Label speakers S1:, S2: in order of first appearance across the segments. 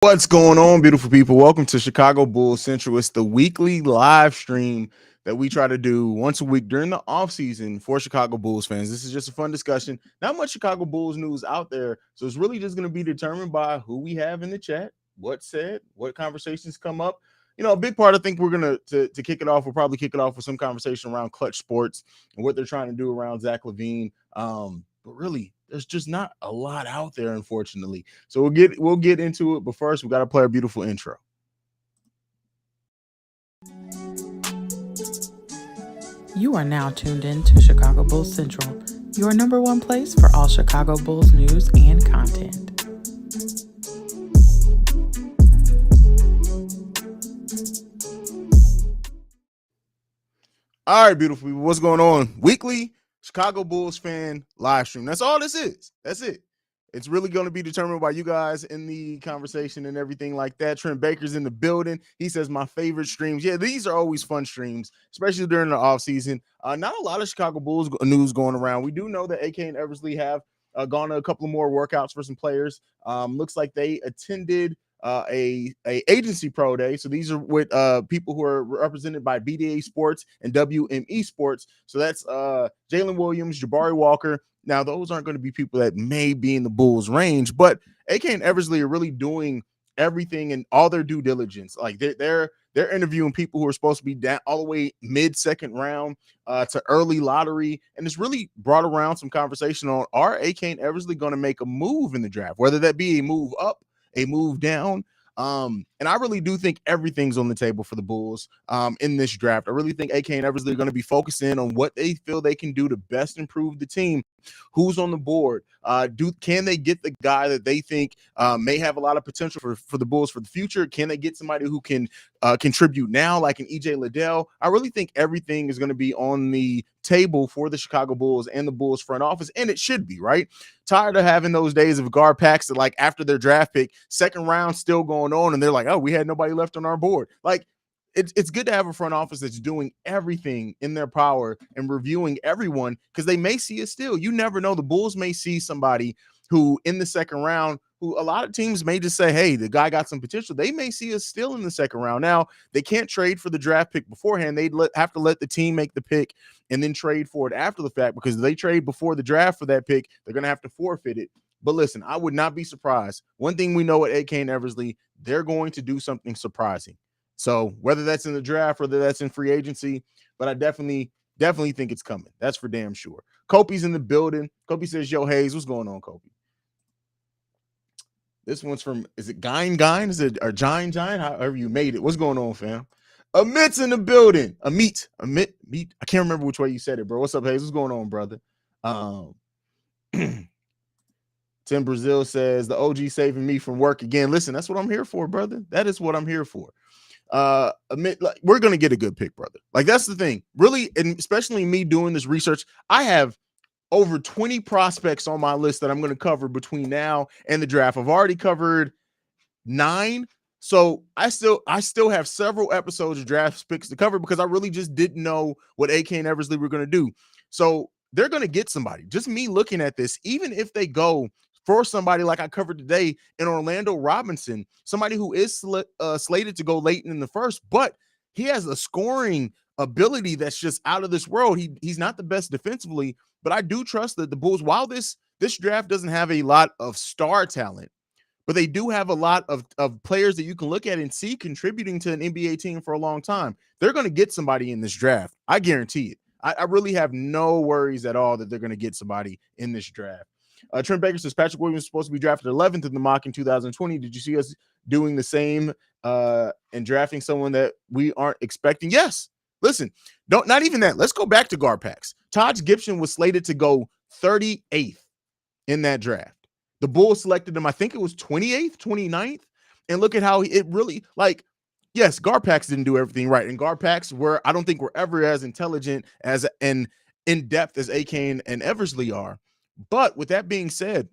S1: What's going on, beautiful people? Welcome to Chicago Bulls Central. It's the weekly live stream that we try to do once a week during the offseason for Chicago Bulls fans. This is just a fun discussion. Not much Chicago Bulls news out there, so it's really just going to be determined by who we have in the chat, what's said, what conversations come up. A big part, I think we're going to kick it off. We'll probably kick it off with some conversation around clutch sports and what they're trying to do around Zach LaVine. But really, there's just not a lot out there, unfortunately. So we'll get into it, but first we got to play our beautiful intro.
S2: You are now tuned in to Chicago Bulls Central, your number one place for all Chicago Bulls news and content.
S1: All right, beautiful people, what's going on? Weekly Chicago Bulls fan live stream. That's all this is. That's it. It's really going to be determined by you guys in the conversation and everything like that. Trent Baker's in the building. He says my favorite streams. Yeah, these are always fun streams, especially during the offseason. Not a lot of Chicago Bulls news going around. We do know that AK and Eversley have gone to a couple of more workouts for some players. Looks like they attended a agency pro day. So these are with people who are represented by BDA Sports and WME Sports. So that's Jalen Williams, Jabari Walker. Now, those aren't going to be people that may be in the Bulls range, but AK and Eversley are really doing everything and all their due diligence. Like they're interviewing people who are supposed to be down all the way mid-second round to early lottery, and it's really brought around some conversation on, are AK and Eversley going to make a move in the draft, whether that be a move up, a move down. And I really do think everything's on the table for the Bulls in this draft. I really think AK and Eversley are going to be focusing on what they feel they can do to best improve the team. Who's on the board? Can they get the guy that they think may have a lot of potential for the Bulls for the future? Can they get somebody who can contribute now, like an EJ Liddell? I really think everything is going to be on the table for the Chicago Bulls and the Bulls front office, and it should be, right? Tired of having those days of guard packs that, like, after their draft pick, second round still going on, and they're like, oh, we had nobody left on our board. Like, it's good to have a front office that's doing everything in their power and reviewing everyone, because they may see a steal. You never know. The Bulls may see somebody who in the second round, who a lot of teams may just say, hey, the guy got some potential. They may see a steal in the second round. Now, they can't trade for the draft pick beforehand. They'd have to let the team make the pick and then trade for it after the fact, because if they trade before the draft for that pick, they're going to have to forfeit it. But listen, I would not be surprised. One thing we know at AK and Eversley, they're going to do something surprising. So whether that's in the draft, whether that's in free agency, but I definitely think it's coming. That's for damn sure. Kopi's in the building. Kopi says, yo, Haize, what's going on, Kopi? This one's from, is it Gine? Is it or Gine? However you made it. What's going on, fam? Amit's in the building. Amit. I can't remember which way you said it, bro. What's up, Haize? What's going on, brother? Tim Brazil says, the OG saving me from work again. Listen, that's what I'm here for, brother. That is what I'm here for. We're gonna get a good pick, brother. Like, that's the thing, really, and especially me doing this research. I have over 20 prospects on my list that I'm going to cover between now and the draft. I've already covered 9, so I still have several episodes of draft picks to cover, because I really just didn't know what AK and Eversley were going to do. So they're going to get somebody. Just me looking at this, even if they go for somebody like I covered today in Orlando Robinson, somebody who is slated to go late in the first, but he has a scoring ability that's just out of this world. He's not the best defensively, but I do trust that the Bulls, while this draft doesn't have a lot of star talent, but they do have a lot of players that you can look at and see contributing to an NBA team for a long time. They're going to get somebody in this draft. I guarantee it. I really have no worries at all that they're going to get somebody in this draft. Trent Baker says Patrick Williams is supposed to be drafted 11th in the mock in 2020. Did you see us doing the same and drafting someone that we aren't expecting? Yes. Listen, not even that. Let's go back to guard packs. Taj Gibson was slated to go 38th in that draft. The Bulls selected him, I think it was 28th, 29th. And look at how it really, like, yes, guard packs didn't do everything right. And guard packs I don't think were ever as intelligent as and in depth as AK and Eversley are. But with that being said,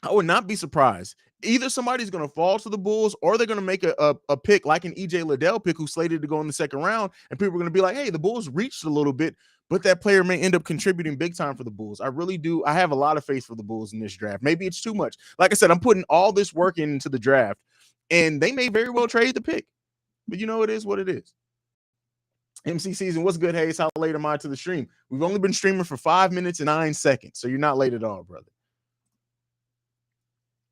S1: I would not be surprised. Either somebody's going to fall to the Bulls, or they're going to make a pick like an EJ Liddell pick who's slated to go in the second round, and people are going to be like, hey, the Bulls reached a little bit, but that player may end up contributing big time for the Bulls. I really do. I have a lot of faith for the Bulls in this draft. Maybe it's too much. Like I said, I'm putting all this work into the draft, And they may very well trade the pick. But you know, it is what it is. MC Season, what's good, Haize? How late am I to the stream? We've only been streaming for 5 minutes and 9 seconds, so you're not late at all, brother.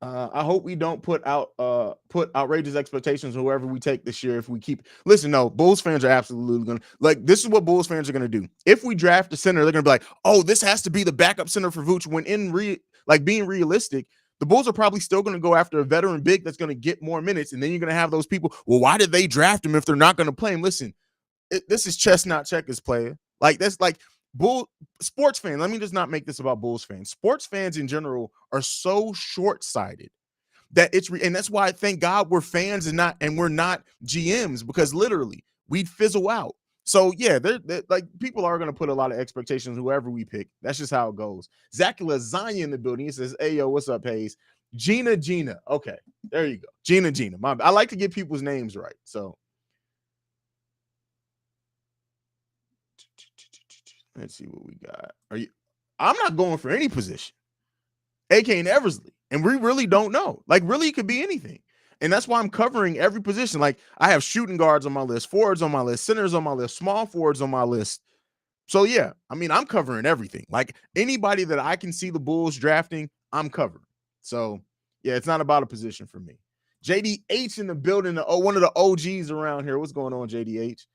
S1: I hope we don't put outrageous expectations whoever we take this year. If we keep no, Bulls fans are absolutely gonna this is what Bulls fans are gonna do. If we draft a center, they're gonna be like, oh, this has to be the backup center for Vooch. When being realistic, the Bulls are probably still gonna go after a veteran big that's gonna get more minutes, and then you're gonna have those people. Well, why did they draft him if they're not gonna play him? Listen, this is chess, not checkers, player. That's Bull sports fans. Let me just not make this about Bulls fans. Sports fans in general are so short-sighted that and that's why thank God we're fans and we're not GMs, because literally we'd fizzle out. So yeah, they're people are going to put a lot of expectations whoever we pick. That's just how it goes. Zach Lasagna in the building. He says, "Hey yo, what's up, Haize?" Gina. Okay, there you go. Gina. I like to get people's names right. So let's see what we got. I'm not going for any position. AK and Eversley. And we really don't know. Really, it could be anything. And that's why I'm covering every position. I have shooting guards on my list, forwards on my list, centers on my list, small forwards on my list. So, yeah, I'm covering everything. Anybody that I can see the Bulls drafting, I'm covering. So, yeah, it's not about a position for me. JDH in the building, one of the OGs around here. What's going on, JDH?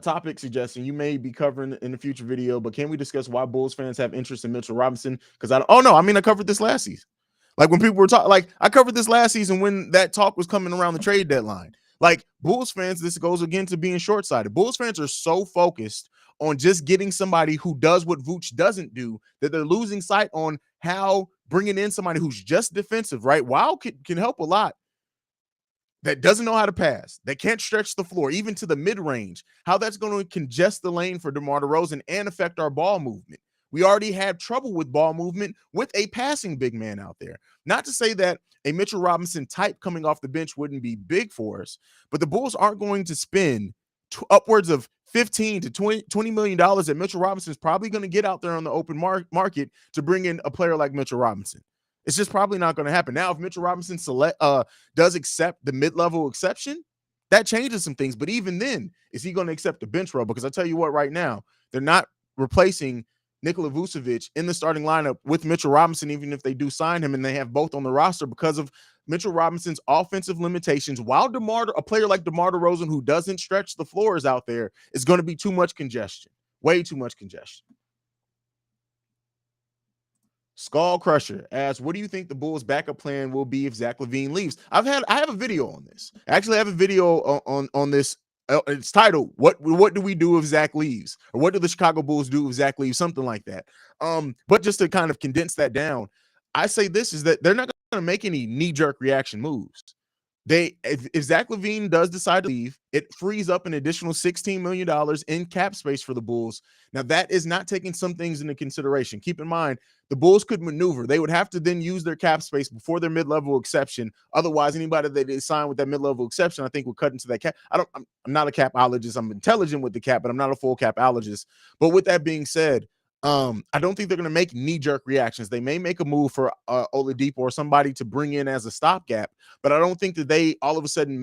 S1: Topic suggestion: you may be covering in the future video, but can we discuss why Bulls fans have interest in Mitchell Robinson? Because I covered this last season. When people were talking, I covered this last season when that talk was coming around the trade deadline. Bulls fans, this goes again to being short-sighted. Bulls fans are so focused on just getting somebody who does what Vooch doesn't do that they're losing sight on how bringing in somebody who's just defensive, right? Wow can help a lot. That doesn't know how to pass, that can't stretch the floor, even to the mid-range, how that's going to congest the lane for DeMar DeRozan and affect our ball movement. We already had trouble with ball movement with a passing big man out there. Not to say that a Mitchell Robinson type coming off the bench wouldn't be big for us, but the Bulls aren't going to spend upwards of $15 to $20 million that Mitchell Robinson is probably going to get out there on the open market to bring in a player like Mitchell Robinson. It's just probably not going to happen. Now, if Mitchell Robinson does accept the mid-level exception, that changes some things. But even then, is he going to accept the bench role? Because I tell you what, right now, they're not replacing Nikola Vucevic in the starting lineup with Mitchell Robinson, even if they do sign him and they have both on the roster, because of Mitchell Robinson's offensive limitations. While a player like DeMar DeRozan, who doesn't stretch the floors out there, is going to be too much congestion, way too much congestion. Skull Crusher asks, what do you think the Bulls' backup plan will be if Zach LaVine leaves? I have a video on this. Actually, I have a video on this. It's titled, What do we do if Zach leaves? Or what do the Chicago Bulls do if Zach leaves? Something like that. But just to kind of condense that down, I say this is that they're not going to make any knee-jerk reaction moves. If Zach LaVine does decide to leave, it frees up an additional $16 million in cap space for the Bulls. Now, that is not taking some things into consideration. Keep in mind, the Bulls could maneuver. They would have to then use their cap space before their mid-level exception. Otherwise, anybody that they sign with that mid-level exception, I think, would cut into that cap. I'm not a capologist. I'm intelligent with the cap, but I'm not a full capologist. But with that being said, I don't think they're going to make knee-jerk reactions. They may make a move for Oladipo or somebody to bring in as a stopgap, but I don't think that they all of a sudden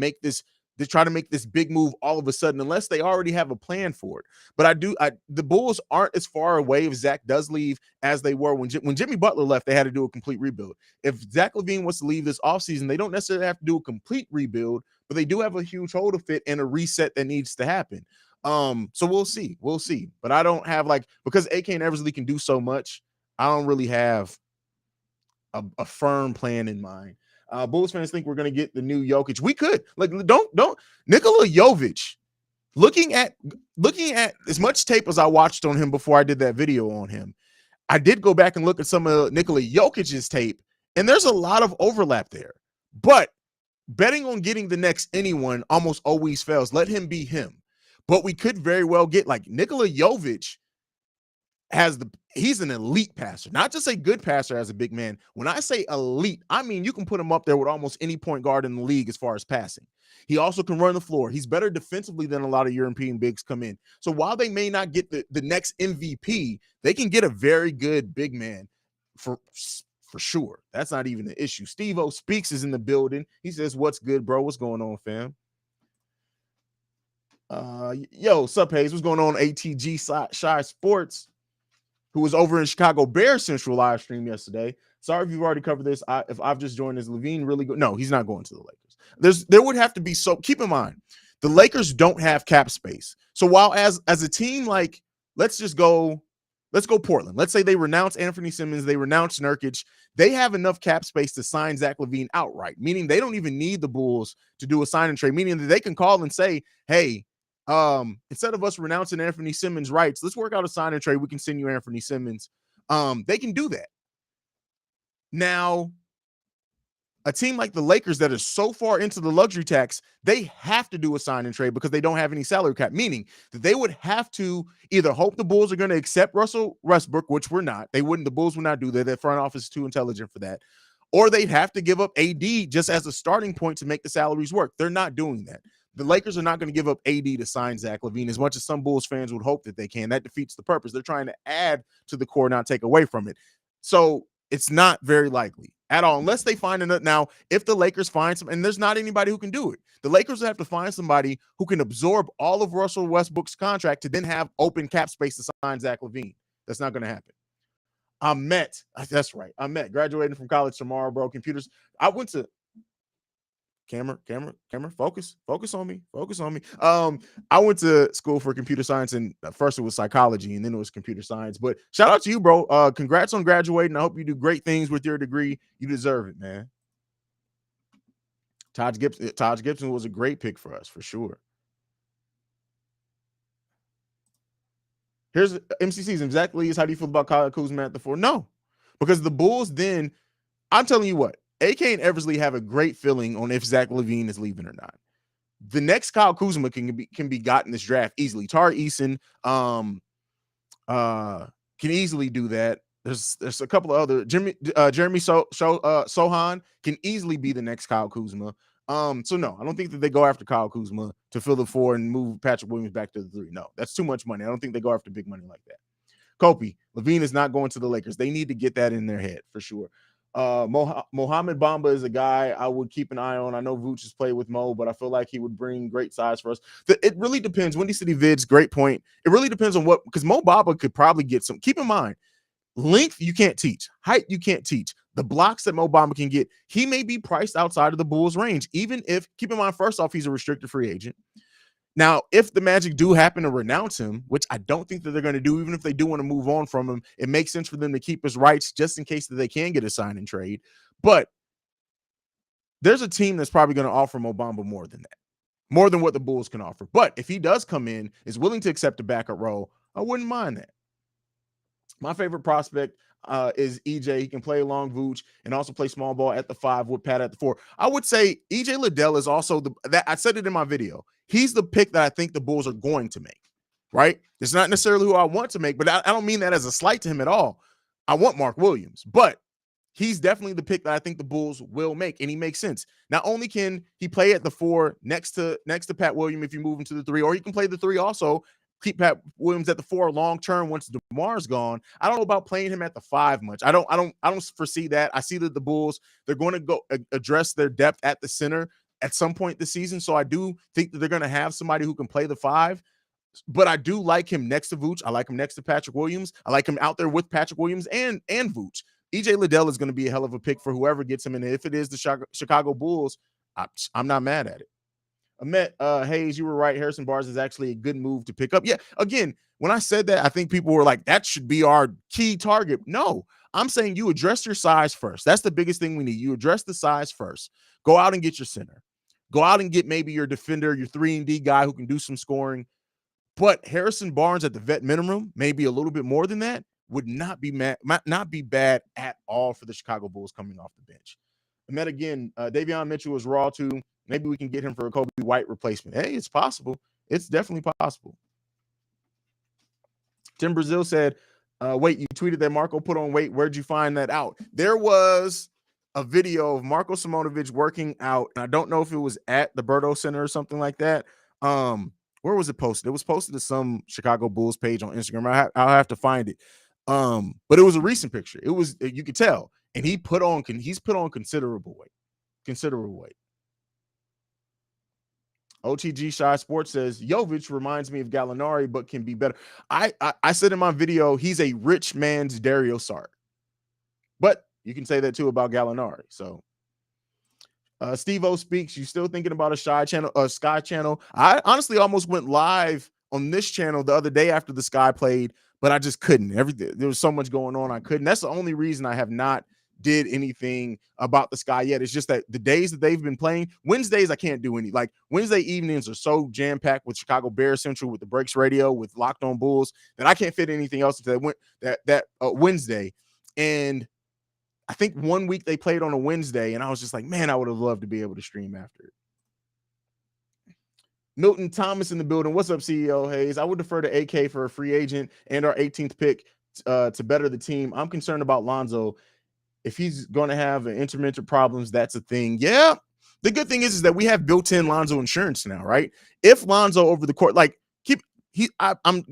S1: they try to make this big move all of a sudden, unless they already have a plan for it. But the Bulls aren't as far away if Zach does leave as they were when Jimmy Butler left. They had to do a complete rebuild. If Zach LaVine wants to leave this offseason, they don't necessarily have to do a complete rebuild, but they do have a huge hole to fit and a reset that needs to happen. So we'll see. But I don't have because AK and Eversley can do so much, I don't really have a firm plan in mind. Bulls fans think we're going to get the new Jokic. We could don't Nikola Jovic. Looking at as much tape as I watched on him before I did that video on him, I did go back and look at some of Nikola Jokic's tape, and there's a lot of overlap there. But betting on getting the next anyone almost always fails. Let him be him. But we could very well get Nikola Jovic he's an elite passer, not just a good passer as a big man. When I say elite, I mean you can put him up there with almost any point guard in the league as far as passing. He also can run the floor. He's better defensively than a lot of European bigs come in. So while they may not get the next MVP, they can get a very good big man for for sure. That's not even an issue. Steve-O Speaks is in the building. He says, what's good, bro? What's going on, fam? Yo, sup, Haize? What's going on? ATG Shy Sports, who was over in Chicago Bears Central live stream yesterday. Sorry if you've already covered this. If I've just joined, is LaVine really good? No, he's not going to the Lakers. There would have to be, so keep in mind, the Lakers don't have cap space. So while as a team, like, let's go Portland. Let's say they renounce Anthony Simmons, they renounce Nurkic. They have enough cap space to sign Zach LaVine outright, meaning they don't even need the Bulls to do a sign and trade, meaning that they can call and say, hey, instead of us renouncing Anthony Simmons' rights, let's work out a sign and trade. We can send you Anthony Simmons. They can do that. Now, a team like the Lakers that is so far into the luxury tax, they have to do a sign and trade because they don't have any salary cap, meaning that they would have to either hope the Bulls are going to accept Russell Westbrook, which we're not. The Bulls would not do that. Their front office is too intelligent for that. Or they'd have to give up AD just as a starting point to make the salaries work. They're not doing that. The Lakers are not going to give up AD to sign Zach LaVine as much as some Bulls fans would hope that they can. That defeats the purpose. They're trying to add to the core, not take away from it. So it's not very likely at all, unless they find another. Now, if the Lakers find some, and there's not anybody who can do it, the Lakers will have to find somebody who can absorb all of Russell Westbrook's contract to then have open cap space to sign Zach LaVine. That's not going to happen. That's right. Graduating from college tomorrow, bro. Computers. I went to camera. Focus on me. I went to school for computer science, and first it was psychology, and then it was computer science. But shout out to you, bro. Congrats on graduating. I hope you do great things with your degree. You deserve it, man. Taj Gibson was a great pick for us, for sure. Here's MCC's exactly is how do you feel about Kyle Kuzma at the 4? No, because the Bulls then, I'm telling you what, AK and Eversley have a great feeling on if Zach LaVine is leaving or not. The next Kyle Kuzma can be got in this draft easily. Tari Eason can easily do that. There's a couple of other Jeremy Sohan can easily be the next Kyle Kuzma. So no, I don't think that they go after Kyle Kuzma to fill the 4 and move Patrick Williams back to the 3. No, that's too much money. I don't think they go after big money like that. Kobe, LaVine is not going to the Lakers. They need to get that in their head for sure. Mohamed Bamba is a guy I would keep an eye on. I know Vooch has played with Mo, but I feel like he would bring great size for us. It really depends. Windy City Vids, great point. It really depends on what, because Mo Bamba could probably get some. Keep in mind, length you can't teach. Height you can't teach. The blocks that Mo Bamba can get, he may be priced outside of the Bulls' range, even if, keep in mind, first off, he's a restricted free agent. Now, if the Magic do happen to renounce him, which I don't think that they're going to do, even if they do want to move on from him, it makes sense for them to keep his rights just in case that they can get a sign and trade. But there's a team that's probably going to offer Mo Bamba more than that, more than what the Bulls can offer. But if he does come in, is willing to accept a backup role, I wouldn't mind that. My favorite prospect is EJ. He can play along Vooch and also play small ball at the 5 with Pat at the 4. I would say EJ Liddell is also that I said it in my video. He's the pick that I think the Bulls are going to make, right? It's not necessarily who I want to make, but I don't mean that as a slight to him at all. I want Mark Williams, but he's definitely the pick that I think the Bulls will make, and he makes sense. Not only can he play at the 4 next to Pat Williams if you move him to the 3, or he can play the 3 also, keep Pat Williams at the 4 long term once DeMar's gone. I don't know about playing him at the 5 much. I don't foresee that. I see that the Bulls, they're going to go address their depth at the center at some point this season. So I do think that they're going to have somebody who can play the 5. But I do like him next to Vooch. I like him next to Patrick Williams. I like him out there with Patrick Williams and Vooch. EJ Liddell is going to be a hell of a pick for whoever gets him. And if it is the Chicago Bulls, I'm not mad at it. Ahmet, Haize, you were right. Harrison Barnes is actually a good move to pick up. Yeah, again, when I said that, I think people were like, that should be our key target. No, I'm saying you address your size first. That's the biggest thing we need. You address the size first. Go out and get your center. Go out and get maybe your defender, your 3-and-D guy who can do some scoring. But Harrison Barnes at the vet minimum, maybe a little bit more than that, would not be bad at all for the Chicago Bulls coming off the bench. Ahmet, again, Davion Mitchell is raw too. Maybe we can get him for a Kobe White replacement. Hey, it's possible. It's definitely possible. Tim Brazil said, wait, you tweeted that Marco put on weight. Where'd you find that out? There was a video of Marco Simonovic working out, and I don't know if it was at the Berto Center or something like that. Where was it posted? It was posted to some Chicago Bulls page on Instagram. I'll have to find it. But it was a recent picture. It was, you could tell and he's put on considerable weight. Considerable weight. OTG Shy Sports says Jovic reminds me of Gallinari, but can be better. I said in my video, he's a rich man's Dario Saric. But you can say that too about Gallinari. So Steve O speaks. You still thinking about a Sky channel? I honestly almost went live on this channel the other day after the Sky played, but I just couldn't. There was so much going on, I couldn't. That's the only reason I have not did anything about the Sky yet. It's just that the days that they've been playing, Wednesdays I can't do any. Like Wednesday evenings are so jam packed with Chicago Bears Central, with the Breaks Radio, with Locked On Bulls, that I can't fit anything else into that Wednesday. And I think one week they played on a Wednesday, and I was just like, man, I would have loved to be able to stream after it. Milton Thomas in the building. What's up, CEO Haize? I would defer to AK for a free agent and our 18th pick to better the team. I'm concerned about Lonzo. If he's going to have intermittent problems, that's a thing. Yeah. The good thing is that we have built-in Lonzo insurance now, right? If Lonzo over the court, like I'm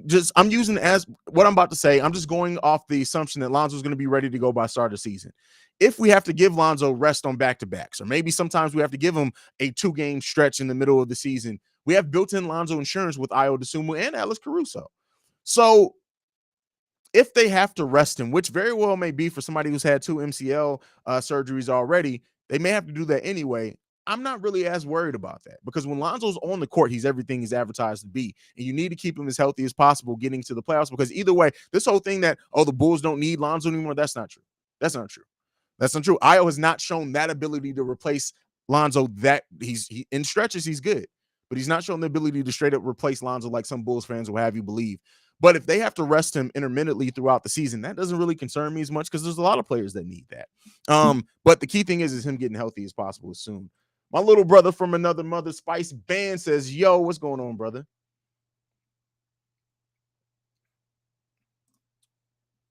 S1: using as what I'm about to say. I'm just going off the assumption that Lonzo's going to be ready to go by start of season. If we have to give Lonzo rest on back-to-backs, or maybe sometimes we have to give him a 2-game stretch in the middle of the season, we have built-in Lonzo insurance with Ayo Dosunmu and Alex Caruso. So if they have to rest him, which very well may be for somebody who's had 2 MCL surgeries already, they may have to do that anyway. I'm not really as worried about that, because when Lonzo's on the court, he's everything he's advertised to be. And you need to keep him as healthy as possible getting to the playoffs, because either way, this whole thing that, the Bulls don't need Lonzo anymore, that's not true. That's not true. That's not true. Ayo has not shown that ability to replace Lonzo. That he in stretches, he's good, but he's not shown the ability to straight up replace Lonzo like some Bulls fans will have you believe. But if they have to rest him intermittently throughout the season, that doesn't really concern me as much, because there's a lot of players that need that. But the key thing is him getting healthy as possible soon. My little brother from another mother, Spice Band, says, yo, what's going on, brother?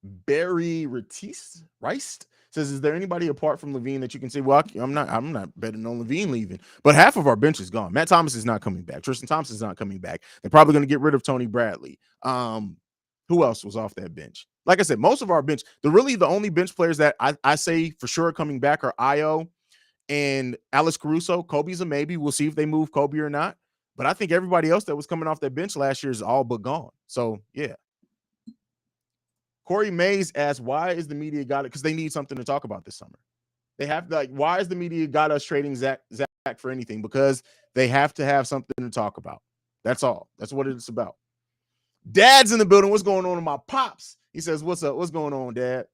S1: Barry Rice says, is there anybody apart from LaVine that you can say, well, I'm not betting on LaVine leaving, but half of our bench is gone. Matt Thomas is not coming back. Tristan Thompson is not coming back. They're probably going to get rid of Tony Bradley. Who else was off that bench? Like I said, most of our bench, the only bench players that I say for sure coming back are Ayo and Alex Caruso. Kobe's a maybe. We'll see if they move Kobe or not. But I think everybody else that was coming off that bench last year is all but gone. So, yeah. Corey Mays asked, why is the media got it? Because they need something to talk about this summer. They have to, like, why is the media got us trading Zach for anything? Because they have to have something to talk about. That's all. That's what it's about. Dad's in the building. What's going on with my pops? He says, what's up? What's going on, Dad?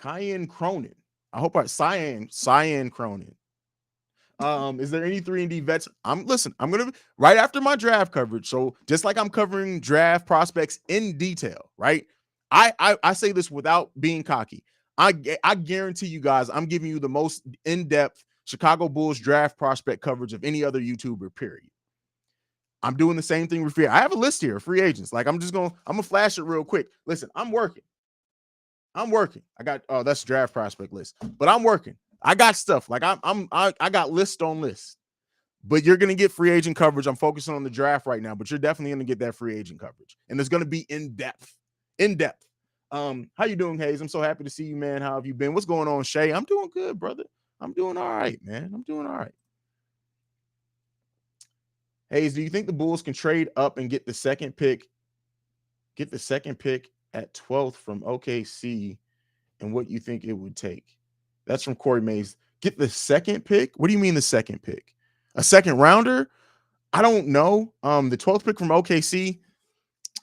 S1: Cyan Cronin. I hope Cyan Cronin. Is there any 3-and-D vets? I'm gonna right after my draft coverage. So just like I'm covering draft prospects in detail, right? I say this without being cocky. I guarantee you guys, I'm giving you the most in-depth Chicago Bulls draft prospect coverage of any other YouTuber, period. I'm doing the same thing with free. I have a list here of free agents. Like I'm gonna flash it real quick. Listen, I'm working. I got that's draft prospect list, but I'm working. I got stuff. Like I got list on list. But you're gonna get free agent coverage. I'm focusing on the draft right now, but you're definitely gonna get that free agent coverage, and it's gonna be in depth. How you doing, Haize? I'm so happy to see you, man. How have you been? What's going on, Shay? I'm doing good, brother. I'm doing all right, man. I'm doing all right. Haize, do you think the Bulls can trade up and get the second pick? Get the second pick at 12th from OKC, and what you think it would take? That's from Corey Mays. Get the second pick? What do you mean the second pick? A second rounder? I don't know. The 12th pick from OKC.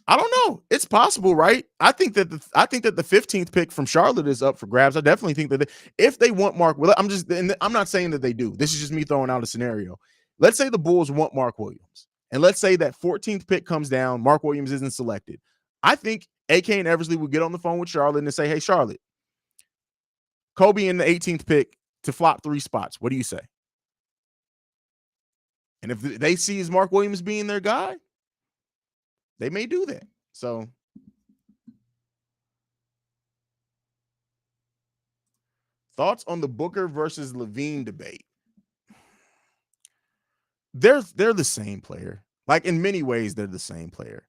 S1: I don't know. It's possible, right? I think that the 15th pick from Charlotte is up for grabs. I definitely think that if they want Mark, I'm not saying that they do. This is just me throwing out a scenario. Let's say the Bulls want Mark Williams, and let's say that 14th pick comes down. Mark Williams isn't selected. I think AK and Eversley would get on the phone with Charlotte and say, hey, Charlotte, Kobe in the 18th pick to flop 3 spots. What do you say? And if they see as Mark Williams being their guy, they may do that. So thoughts on the Booker versus LaVine debate? They're the same player. Like in many ways, they're the same player.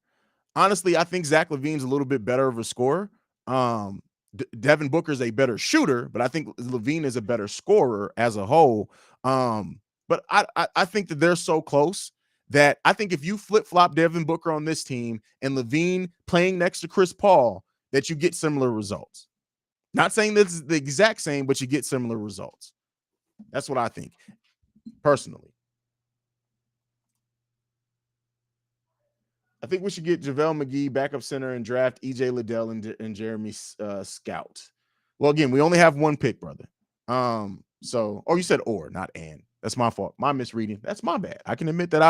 S1: Honestly, I think Zach LaVine's a little bit better of a scorer. Devin Booker's a better shooter, but I think LaVine is a better scorer as a whole. But I think that they're so close that I think if you flip-flop Devin Booker on this team and LaVine playing next to Chris Paul, that you get similar results. Not saying this is the exact same, but you get similar results. That's what I think, personally. I think we should get JaVale McGee backup center and draft EJ Liddell and Jeremy Scout. Well, again, we only have one pick, brother. You said or, not and. That's my fault. My misreading. That's my bad. I can admit that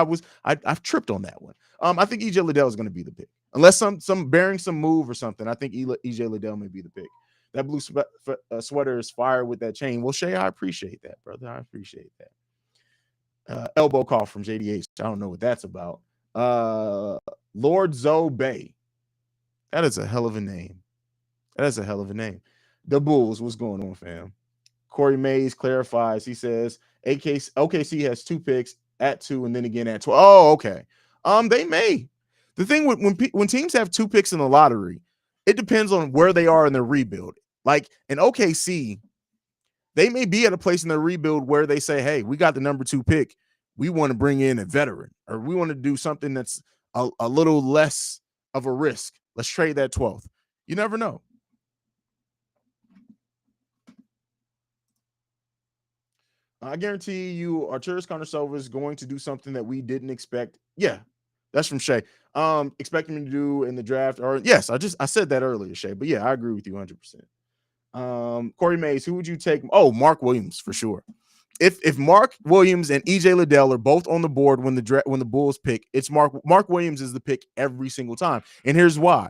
S1: I've tripped on that one. I think EJ Liddell is going to be the pick. Unless some bearing some move or something, I think EJ Liddell may be the pick. That blue sweater is fire with that chain. Well, Shay, I appreciate that, brother. I appreciate that. Elbow call from JDH. I don't know what that's about. Lord Zoe Bay. That is a hell of a name. The Bulls, what's going on, fam? Corey Mays clarifies. He says OKC has 2 picks at 2 and then again at 12. Oh, okay. They may. The thing when teams have 2 picks in the lottery, it depends on where they are in their rebuild. Like in OKC, they may be at a place in their rebuild where they say, hey, we got the number 2 pick. We want to bring in a veteran, or we want to do something that's a little less of a risk. Let's trade that 12th. You never know. I guarantee you Arturas Karnisovas is going to do something that we didn't expect. Yeah, that's from Shay. Expecting him to do in the draft. Or yes, I said that earlier, Shay. But yeah, I agree with you 100%. Corey Mays, who would you take? Oh, Mark Williams for sure. If Mark Williams and EJ Liddell are both on the board when the Bulls pick, it's Mark Williams is the pick every single time. And here's why.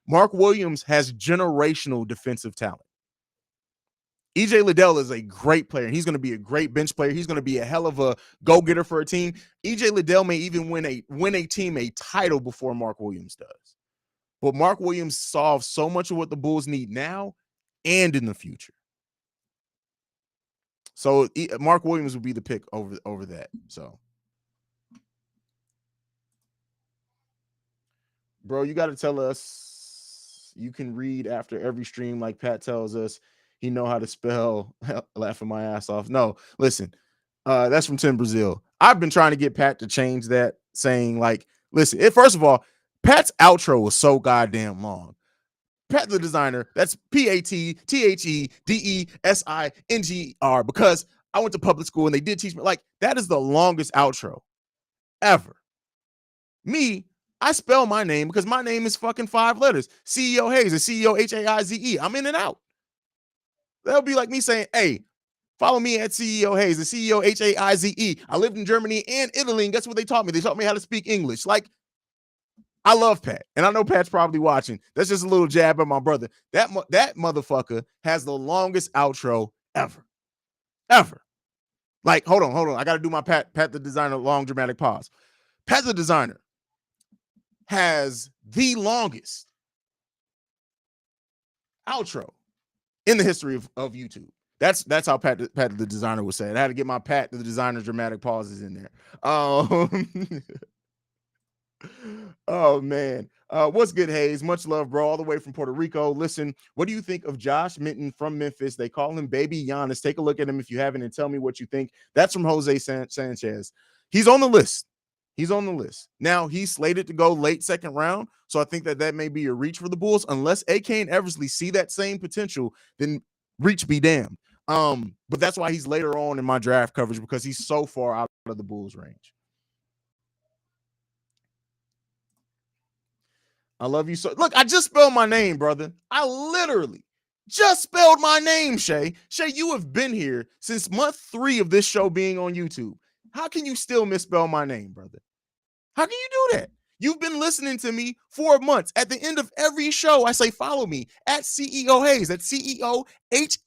S1: Mark Williams has generational defensive talent. EJ Liddell is a great player. He's going to be a great bench player. He's going to be a hell of a go-getter for a team. EJ Liddell may even win a team a title before Mark Williams does. But Mark Williams solves so much of what the Bulls need now and in the future. So Mark Williams would be the pick over that. So, bro, you got to tell us you can read after every stream like Pat tells us. He know how to spell. Laughing my ass off. No, listen, that's from Tim Brazil. I've been trying to get Pat to change that, saying like, listen, first of all, Pat's outro was so goddamn long. Pat the designer, that's PATTHEDESINGR, because I went to public school and they did teach me, like, that is the longest outro ever. Me, I spell my name because my name is fucking 5 letters. CEO Haize, and CEO Haize. I'm in and out. That'll be like me saying, hey, follow me at CEO Haize, the CEO Haize. I lived in Germany and Italy, and guess what they taught me? They taught me how to speak English. Like, I love Pat, and I know Pat's probably watching. That's just a little jab at my brother. That motherfucker has the longest outro ever. Like, hold on. I got to do my Pat the designer long dramatic pause. Pat the designer has the longest outro in the history of YouTube. That's how Pat the designer would say it. I had to get my Pat the designer dramatic pauses in there. Oh man, what's good, Haize? Much love, bro, all the way from Puerto Rico. Listen, what do you think of Josh Minton from Memphis? They call him Baby Giannis. Take a look at him if you haven't and tell me what you think. That's from Jose Sanchez. He's on the list. Now he's slated to go late second round, so I think that may be a reach for the Bulls. Unless AK and Eversley see that same potential, then reach be damned. But that's why he's later on in my draft coverage, because he's so far out of the Bulls range. I love you so. Look, I just spelled my name, brother. I literally just spelled my name, Shay. Shay, you have been here since month 3 of this show being on YouTube. How can you still misspell my name, brother? How can you do that? You've been listening to me for months. At the end of every show, I say, follow me at CEO Haize. That's CEO Haize.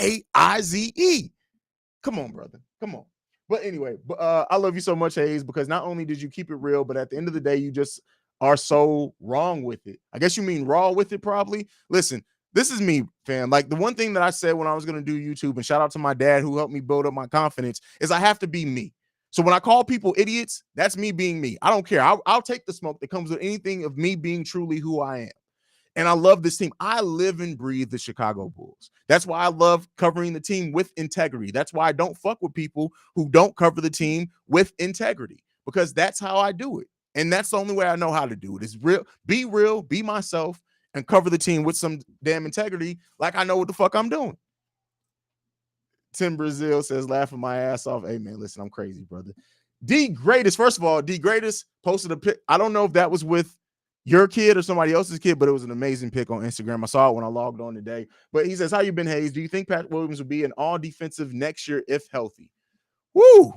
S1: Come on, brother. Come on. But anyway, I love you so much, Haize, because not only did you keep it real, but at the end of the day, you just are so wrong with it. I guess you mean raw with it, probably. Listen, this is me, fam. Like, the one thing that I said when I was going to do YouTube, and shout out to my dad who helped me build up my confidence, is I have to be me. So when I call people idiots, that's me being me. I don't care. I'll take the smoke that comes with anything of me being truly who I am. And I love this team. I live and breathe the Chicago Bulls. That's why I love covering the team with integrity. That's why I don't fuck with people who don't cover the team with integrity, because that's how I do it. And that's the only way I know how to do it, is real, be myself, and cover the team with some damn integrity, like I know what the fuck I'm doing. Tim Brazil says, laughing my ass off. Hey, man, listen, I'm crazy, brother. D Greatest, first of all, D Greatest posted a pic. I don't know if that was with your kid or somebody else's kid, but it was an amazing pic on Instagram. I saw it when I logged on today. But he says, how you been, Haize? Do you think Pat Williams will be an all defensive next year if healthy? Woo!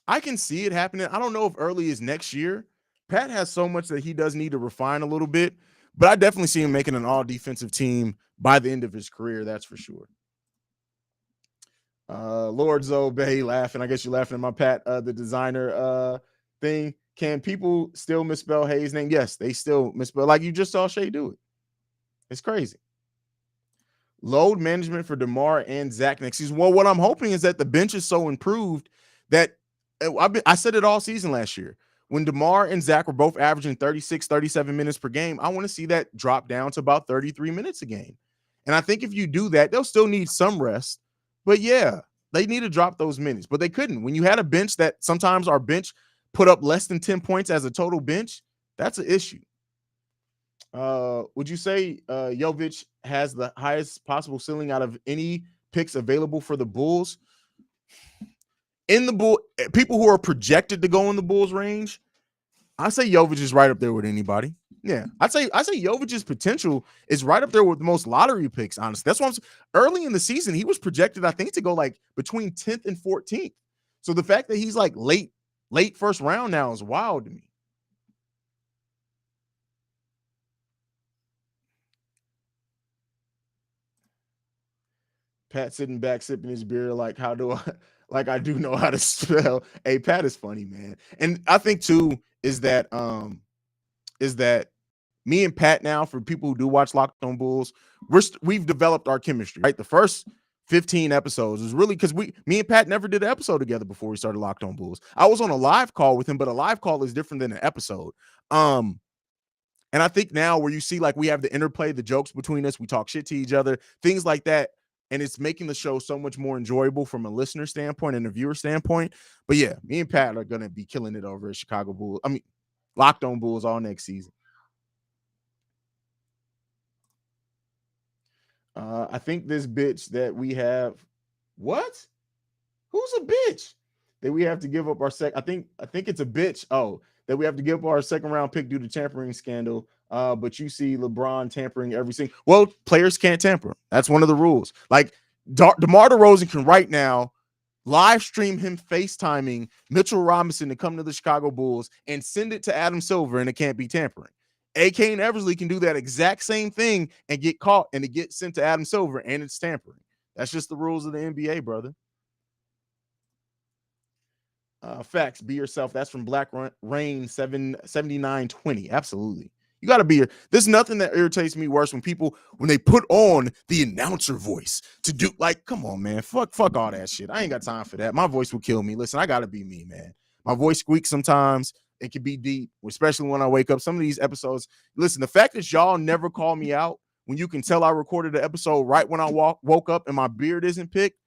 S1: I can see it happening. I don't know if early is next year. Pat has so much that he does need to refine a little bit, but I definitely see him making an all defensive team by the end of his career. That's for sure. Lord Zobey laughing. I guess you're laughing at my Pat, the designer thing. Can people still misspell Haize' name? Yes, they still misspell. Like you just saw Shay do it. It's crazy. Load management for DeMar and Zach next season. Well, what I'm hoping is that the bench is so improved that I said it all season last year. When DeMar and Zach were both averaging 36, 37 minutes per game, I want to see that drop down to about 33 minutes a game. And I think if you do that, they'll still need some rest. But yeah, they need to drop those minutes. But they couldn't. When you had a bench that sometimes our bench put up less than 10 points as a total bench, that's an issue. Would you say Jovic has the highest possible ceiling out of any picks available for the Bulls? In the Bull, people who are projected to go in the Bulls range, I say Jovic is right up there with anybody. Yeah, I say Jovic's potential is right up there with the most lottery picks. Honestly, that's why early in the season he was projected, I think, to go like between 10th and 14th. So the fact that he's like late first round now is wild to me. Pat sitting back sipping his beer, like, how do I? Like, I do know how to spell. Hey, Pat is funny, man. And I think too is that me and Pat now, for people who do watch Locked On Bulls, we've developed our chemistry, right? The first 15 episodes is really because me and Pat never did an episode together before we started Locked On Bulls. I was on a live call with him, but a live call is different than an episode. And I think now where you see like we have the interplay, the jokes between us, we talk shit to each other, things like that. And it's making the show so much more enjoyable from a listener standpoint and a viewer standpoint. But yeah, me and Pat are going to be killing it over at Chicago Bulls. I mean, Locked On Bulls all next season. I think this bitch that we have, what? Who's a bitch that we have to give up our I think it's a bitch. Oh, that we have to give up our second round pick due to tampering scandal. But you see LeBron tampering everything. Well, players can't tamper. That's one of the rules. Like DeMar DeRozan can right now live stream him FaceTiming Mitchell Robinson to come to the Chicago Bulls and send it to Adam Silver, and it can't be tampering. A.K. and Eversley can do that exact same thing and get caught, and it gets sent to Adam Silver, and it's tampering. That's just the rules of the NBA, brother. Facts, be yourself. That's from Black Rain 77920. Absolutely. You got to be here. There's nothing that irritates me worse when they put on the announcer voice to do, like, come on, man. Fuck all that shit. I ain't got time for that. My voice will kill me. Listen, I got to be me, man. My voice squeaks sometimes. It can be deep, especially when I wake up. Some of these episodes, listen, the fact that y'all never call me out when you can tell I recorded the episode right when I woke up and my beard isn't picked,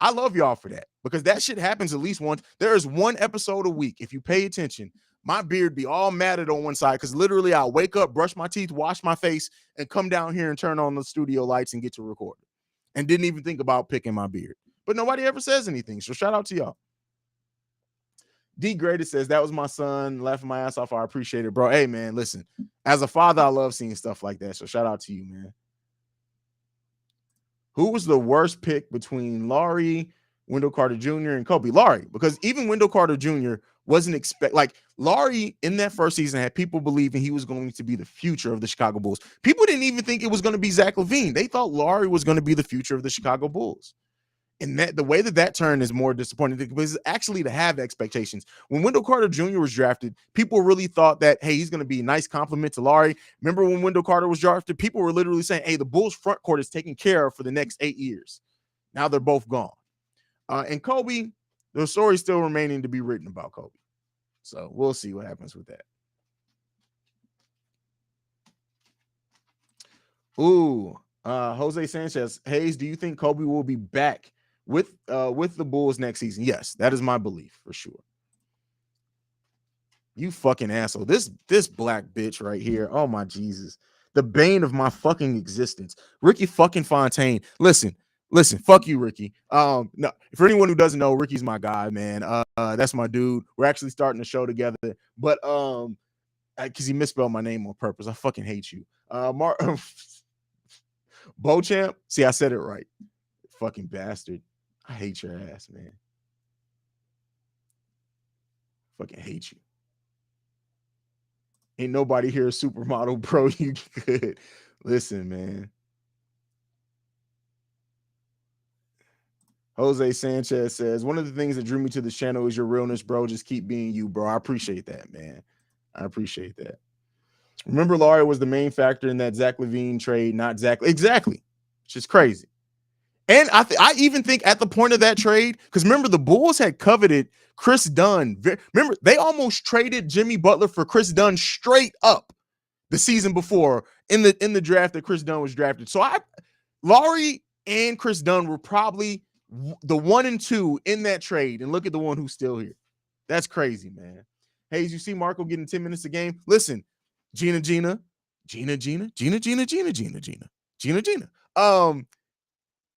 S1: I love y'all for that, because that shit happens at least once. There is one episode a week. If you pay attention, my beard be all matted on one side because literally I'll wake up, brush my teeth, wash my face, and come down here and turn on the studio lights and get to record it. And didn't even think about picking my beard. But nobody ever says anything. So shout out to y'all. D Greatest says, that was my son, laughing my ass off. I appreciate it, bro. Hey, man, listen. As a father, I love seeing stuff like that. So shout out to you, man. Who was the worst pick between Laurie, Wendell Carter Jr., and Kobe? Laurie, because even Wendell Carter Jr. wasn't like Laurie in that first season had people believing he was going to be the future of the Chicago Bulls. People didn't even think it was going to be Zach LaVine. They thought Laurie was going to be the future of the Chicago Bulls. And that the way that turn is more disappointing because actually to have expectations. When Wendell Carter Jr. was drafted, people really thought that, hey, he's going to be a nice compliment to Larry. Remember when Wendell Carter was drafted? People were literally saying, hey, the Bulls front court is taken care of for the next 8 years. Now they're both gone. And Kobe, the story's still remaining to be written about Kobe. So we'll see what happens with that. Ooh, Jose Sanchez, Haize, do you think Kobe will be back with the Bulls next season? Yes, that is my belief for sure. You fucking asshole. This black bitch right here. Oh my Jesus. The bane of my fucking existence. Ricky fucking Fontaine. Listen, fuck you, Ricky. No, for anyone who doesn't know, Ricky's my guy, man. That's my dude. We're actually starting a show together, but because he misspelled my name on purpose. I fucking hate you. Beauchamp. See, I said it right. Fucking bastard. I hate your ass, man. Fucking hate you. Ain't nobody here a supermodel, bro. You good. Listen, man. Jose Sanchez says, one of the things that drew me to this channel is your realness, bro. Just keep being you, bro. I appreciate that, man. I appreciate that. Remember, Laurie was the main factor in that Zach LaVine trade, not Zach. Exactly. It's just crazy. And I even think at the point of that trade, because remember, the Bulls had coveted Chris Dunn. Remember, they almost traded Jimmy Butler for Chris Dunn straight up the season before in the draft that Chris Dunn was drafted. So Laurie and Chris Dunn were probably the 1 and 2 in that trade. And look at the one who's still here. That's crazy, man. Haize, you see Marco getting 10 minutes a game? Listen, Gina.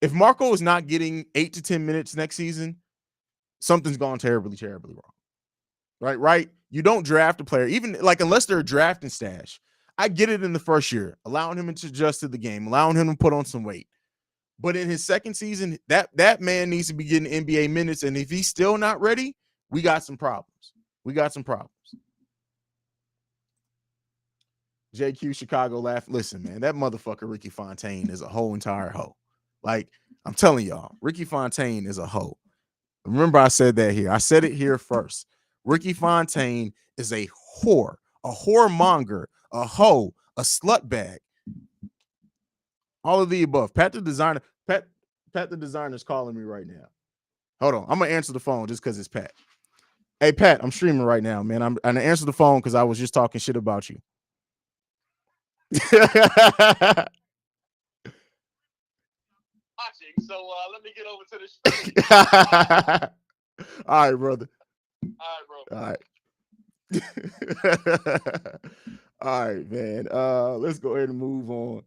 S1: If Marco is not getting 8 to 10 minutes next season, something's gone terribly, terribly wrong. Right? You don't draft a player, even like unless they're a drafting stash. I get it in the first year, allowing him to adjust to the game, allowing him to put on some weight. But in his second season, that man needs to be getting NBA minutes. And if he's still not ready, we got some problems. JQ Chicago laugh. Listen, man, that motherfucker Ricky Fontaine is a whole entire hoe. Like, I'm telling y'all, Ricky Fontaine is a hoe. Remember, I said that here. I said it here first. Ricky Fontaine is a whoremonger, a hoe, a slut bag. All of the above. Pat the designer is calling me right now. Hold on. I'm going to answer the phone just because it's Pat. Hey, Pat, I'm streaming right now, man. I'm going to answer the phone because I was just talking shit about you.
S3: So let me get over to the stream.
S1: All right, brother.
S3: All
S1: right. All right, man. Let's go ahead and move on.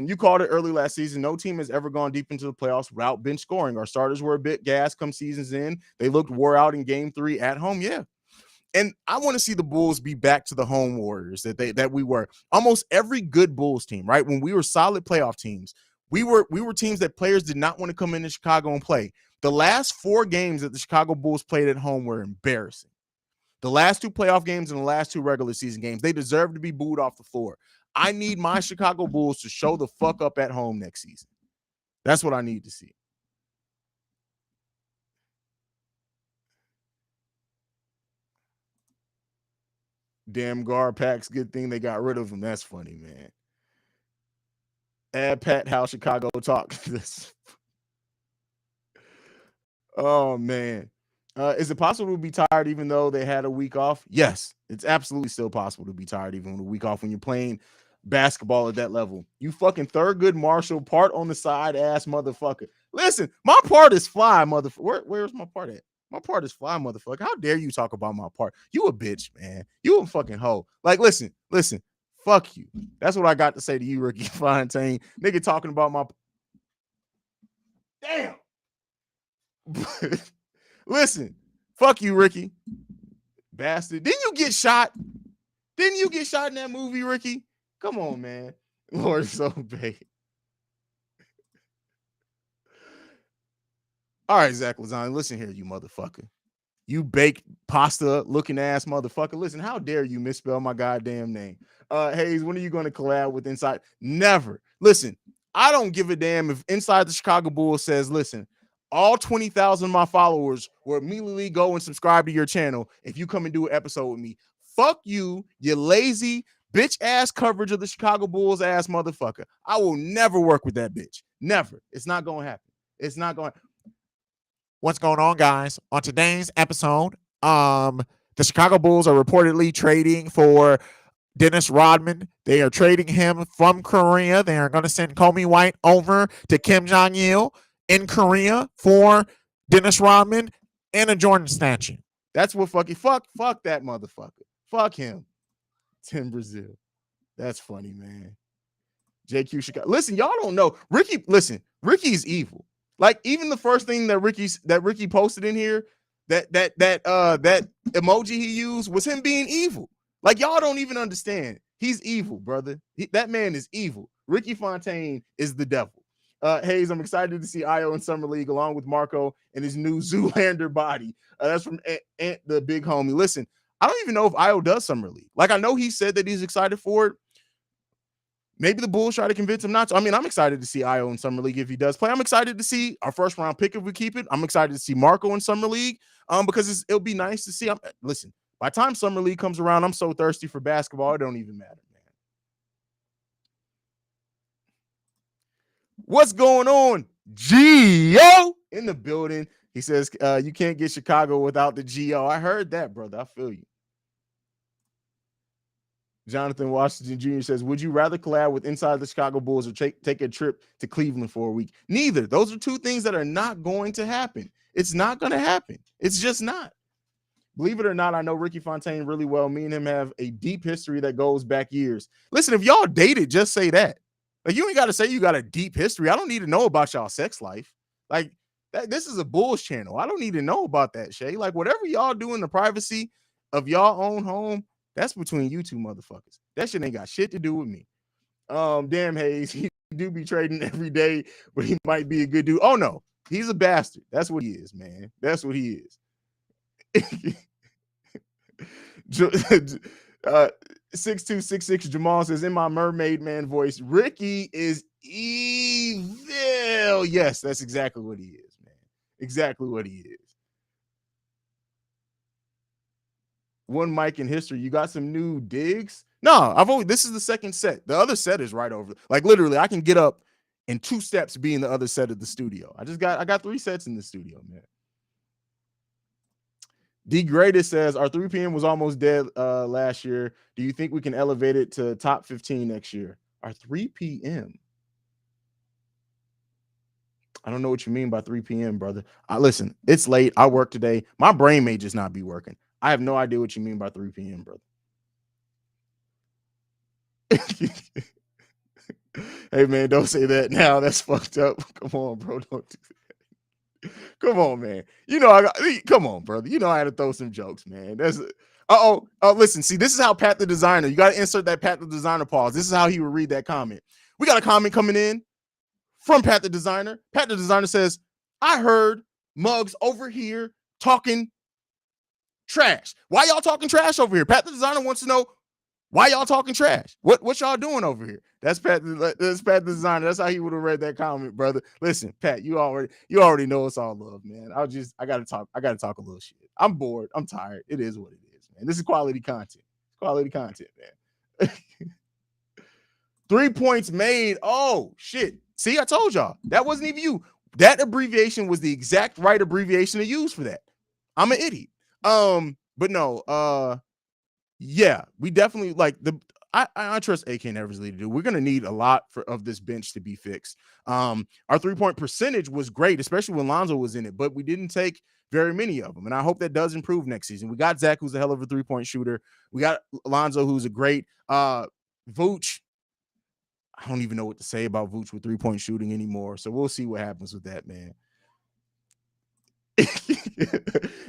S1: You called it early last season. No team has ever gone deep into the playoffs without bench scoring. Our starters were a bit gassed come seasons in. They looked wore out in game 3 at home. Yeah. And I want to see the Bulls be back to the home Warriors that we were. Almost every good Bulls team, right? When we were solid playoff teams, we were teams that players did not want to come into Chicago and play. The last 4 games that the Chicago Bulls played at home were embarrassing. The last 2 playoff games and the last 2 regular season games, they deserve to be booed off the floor. I need my Chicago Bulls to show the fuck up at home next season. That's what I need to see. Damn guard packs. Good thing they got rid of them. That's funny, man. Add Pat how Chicago talk. Oh, man. Is it possible to be tired even though they had a week off? Yes, it's absolutely still possible to be tired even with a week off when you're playing basketball at that level. You fucking Thurgood Marshall part on the side ass motherfucker. Listen, my part is fly, motherfucker. Where's my part at? My part is fly, motherfucker. How dare you talk about my part? You a bitch, man. You a fucking hoe. Like, listen. Fuck you. That's what I got to say to you, Ricky Fontaine. Nigga talking about my. Damn. Listen. Fuck you, Ricky. Bastard. Didn't you get shot? Didn't you get shot in that movie, Ricky? Come on, man. Lord, so bad. All right, Zach Lazine, listen here, you motherfucker. You baked pasta looking ass motherfucker. Listen, how dare you misspell my goddamn name? Haize, when are you going to collab with Inside? Never. Listen, I don't give a damn if Inside the Chicago Bulls says, listen, all 20,000 of my followers will immediately go and subscribe to your channel if you come and do an episode with me. Fuck you, you lazy bitch ass coverage of the Chicago Bulls ass motherfucker. I will never work with that bitch. Never. It's not going to happen. It's not going.
S4: What's going on, guys? On today's episode, the Chicago Bulls are reportedly trading for Dennis Rodman. They are trading him from Korea. They are going to send Kobe White over to Kim Jong-il in Korea for Dennis Rodman and a Jordan statue.
S1: That's what fuck that motherfucker. Fuck him. Tim Brazil. That's funny, man. JQ Chicago. Listen, y'all don't know. Ricky's evil. Like, even the first thing that Ricky posted in here, that emoji he used was him being evil. Like, y'all don't even understand. He's evil, brother. That man is evil. Ricky Fontaine is the devil. Haize, I'm excited to see Io in Summer League along with Marco and his new Zoolander body. That's from Ant, the big homie. Listen, I don't even know if Io does Summer League. Like, I know he said that he's excited for it. Maybe the Bulls try to convince him not to. I mean, I'm excited to see Io in Summer League if he does play. I'm excited to see our first round pick if we keep it. I'm excited to see Marco in Summer League because it'll be nice to see. Listen, by the time Summer League comes around, I'm so thirsty for basketball, it don't even matter, man. What's going on? Gio in the building. He says you can't get Chicago without the Gio. I heard that, brother. I feel you. Jonathan Washington Jr. says, would you rather collab with Inside the Chicago Bulls or take a trip to Cleveland for a week? Neither. Those are two things that are not going to happen. It's not going to happen. It's just not. Believe it or not, I know Ricky Fontaine really well. Me and him have a deep history that goes back years. Listen, if y'all dated, just say that. Like, you ain't got to say you got a deep history. I don't need to know about y'all sex life. Like, this is a Bulls channel. I don't need to know about that, Shay. Like, whatever y'all do in the privacy of y'all own home, that's between you two motherfuckers. That shit ain't got shit to do with me. Damn, Haize, he do be trading every day, but he might be a good dude. Oh no, he's a bastard. That's what he is, man. That's what he is. 6266 Jamal says, in my mermaid man voice, Ricky is evil. Yes, that's exactly what he is, man. Exactly what he is. One mic in history. You got some new digs? No, this is the second set. The other set is right over. Like, literally, I can get up in 2 steps being the other set of the studio. I got 3 sets in the studio, man. D Greatest says our 3 p.m. was almost dead last year. Do you think we can elevate it to top 15 next year? Our 3 p.m. I don't know what you mean by 3 p.m., brother. Listen, it's late. I work today. My brain may just not be working. I have no idea what you mean by 3 p.m., brother. Hey, man, don't say that now. That's fucked up. Come on, bro. Don't do that. Come on, man. Come on, brother. You know I had to throw some jokes, man. Listen, see, this is how Pat the Designer, you got to insert that Pat the Designer pause. This is how he would read that comment. We got a comment coming in from Pat the Designer. Pat the Designer says, I heard Muggs over here talking trash. Why y'all talking trash over here? Pat the Designer wants to know why y'all talking trash. What y'all doing over here? That's Pat the Designer. That's how he would have read that comment, brother. Listen, Pat, you already know it's all love, man. I gotta talk a little shit. I'm bored. I'm tired. It is what it is, man. This is quality content. Quality content, man. 3 points made. Oh shit. See, I told y'all. That wasn't even you. That abbreviation was the exact right abbreviation to use for that. I'm an idiot. But no, yeah, we definitely I trust AK and Eversley to do. We're gonna need a lot of this bench to be fixed. Our 3-point percentage was great, especially when Lonzo was in it, but we didn't take very many of them, and I hope that does improve next season. We got Zach, who's a hell of a 3-point shooter. We got Lonzo, who's a great Vooch. I don't even know what to say about Vooch with 3-point shooting anymore, so we'll see what happens with that, man.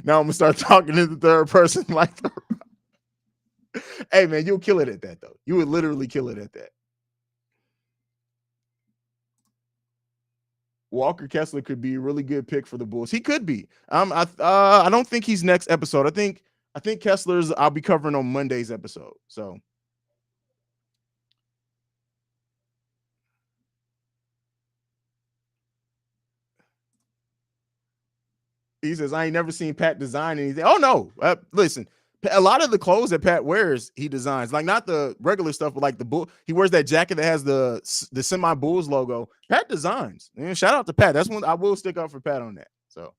S1: Now I'm gonna start talking in the third person like the Hey, man, you'll kill it at that, though. You would literally kill it at that. Walker Kessler could be a really good pick for the Bulls. He could be. I don't think he's next episode. I think Kessler's I'll be covering on Monday's episode. So He says, I ain't never seen Pat design anything. Oh, no. Listen, a lot of the clothes that Pat wears, he designs. Like, not the regular stuff, but like the bull. He wears that jacket that has the semi-Bulls logo. Pat designs. Man, shout out to Pat. That's one I will stick up for Pat on that. So,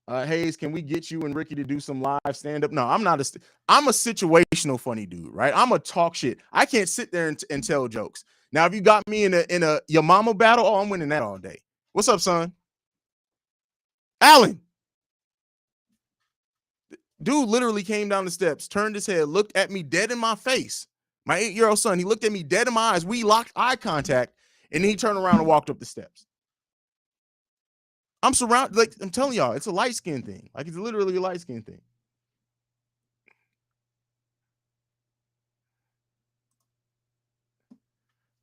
S1: Haize, can we get you and Ricky to do some live stand-up? No, I'm not I'm a situational funny dude, right? I'm a talk shit. I can't sit there and tell jokes. Now, if you got me in a your mama battle, oh, I'm winning that all day. What's up, son? Allen. Dude literally came down the steps, turned his head, looked at me dead in my face. My 8-year-old son, he looked at me dead in my eyes. We locked eye contact, and then he turned around and walked up the steps. I'm surrounded, like I'm telling y'all, it's a light skin thing. Like it's literally a light skin thing.